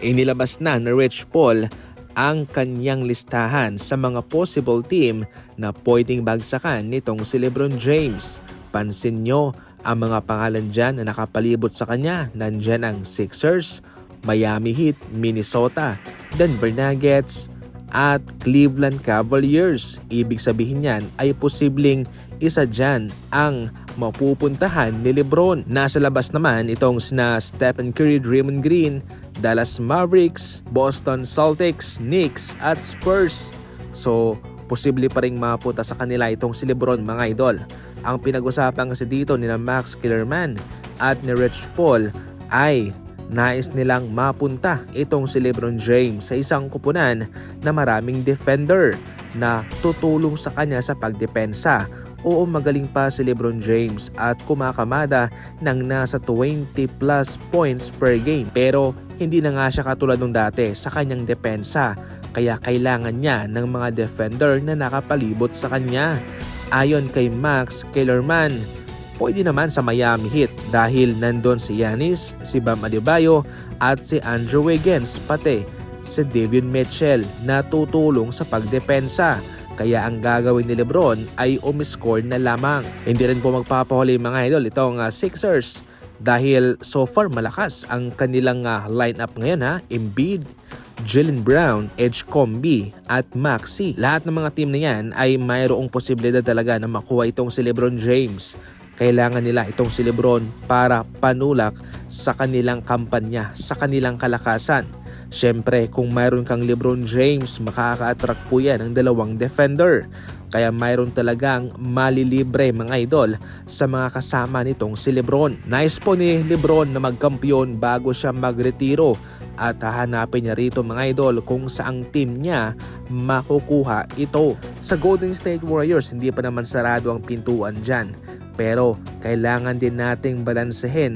Inilabas na ni Rich Paul ang kanyang listahan sa mga possible team na pwedeng bagsakan nitong si LeBron James. Pansin nyo ang mga pangalan dyan na nakapalibot sa kanya. Nandyan ang Sixers, Miami Heat, Minnesota, Denver Nuggets at Cleveland Cavaliers. Ibig sabihin yan ay posibleng isa dyan ang mapupuntahan ni LeBron. Nasa labas naman itong sina Stephen Curry, Draymond Green, Dallas Mavericks, Boston Celtics, Knicks at Spurs. So, posible pa rin mapunta sa kanila itong si LeBron, mga idol. Ang pinag-usapan kasi dito ni Max Kellerman at ni Rich Paul ay nais nilang mapunta itong si LeBron James sa isang kupunan na maraming defender na tutulong sa kanya sa pagdepensa. Oo, magaling pa si LeBron James at kumakamada ng nasa 20 plus points per game. Pero hindi na nga siya katulad nung dati sa kanyang depensa. Kaya kailangan niya ng mga defender na nakapalibot sa kanya. Ayon kay Max Kellerman, pwede naman sa Miami Heat dahil nandun si Giannis, si Bam Adebayo at si Andrew Wiggins, pati si Davion Mitchell na tutulong sa pagdepensa. Kaya ang gagawin ni LeBron ay umiscore na lamang. Hindi rin po magpapahuli mga idol itong Sixers dahil so far malakas ang kanilang lineup ngayon Embiid, Jaylen Brown, Edge Combi at Maxey. Lahat ng mga team na yan ay mayroong posibilidad talaga na makuha itong si LeBron James. Kailangan nila itong si LeBron para panulak sa kanilang kampanya, sa kanilang kalakasan. Siyempre, kung mayroon kang LeBron James, makaka-attract po yan ng dalawang defender. Kaya mayroon talagang malilibre mga idol sa mga kasama nitong si LeBron. Nice po ni LeBron na magkampiyon bago siya magretiro at hahanapin niya rito mga idol kung saang team niya makukuha ito. Sa Golden State Warriors, hindi pa naman sarado ang pintuan dyan. Pero kailangan din nating balansehin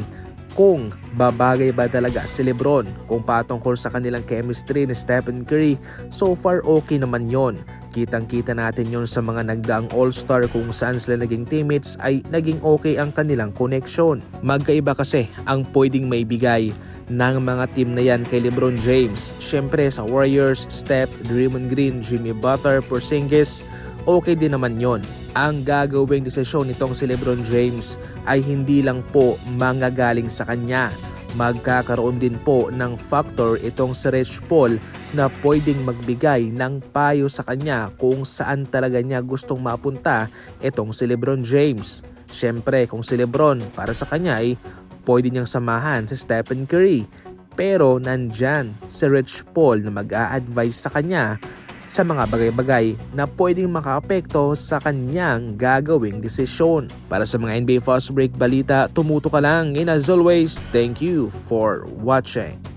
kung babagay ba talaga si LeBron, kung patungkol sa kanilang chemistry ni Stephen Curry. So far okay naman yon. Kitang-kita natin yon sa mga nagdaang All-Star kung saan sila naging teammates ay naging okay ang kanilang connection. Magkaiba kasi ang pwedeng maibigay ng mga team na yan kay LeBron James. Siyempre sa Warriors, Steph, Draymond Green, Jimmy Butler, Porzingis, okay din naman yon. Ang gagawing desisyon nitong si LeBron James ay hindi lang po manggagaling sa kanya. Magkakaroon din po ng factor itong si Rich Paul na pwedeng magbigay ng payo sa kanya kung saan talaga niya gustong mapunta itong si LeBron James. Siyempre kung si LeBron para sa kanya ay pwede niyang samahan si Stephen Curry. Pero nandyan si Rich Paul na mag-a-advise sa kanya sa mga bagay-bagay na pwedeng makaapekto sa kanyang gagawing desisyon. Para sa mga NBA Fast Break balita, tumuto ka lang. And as always, thank you for watching.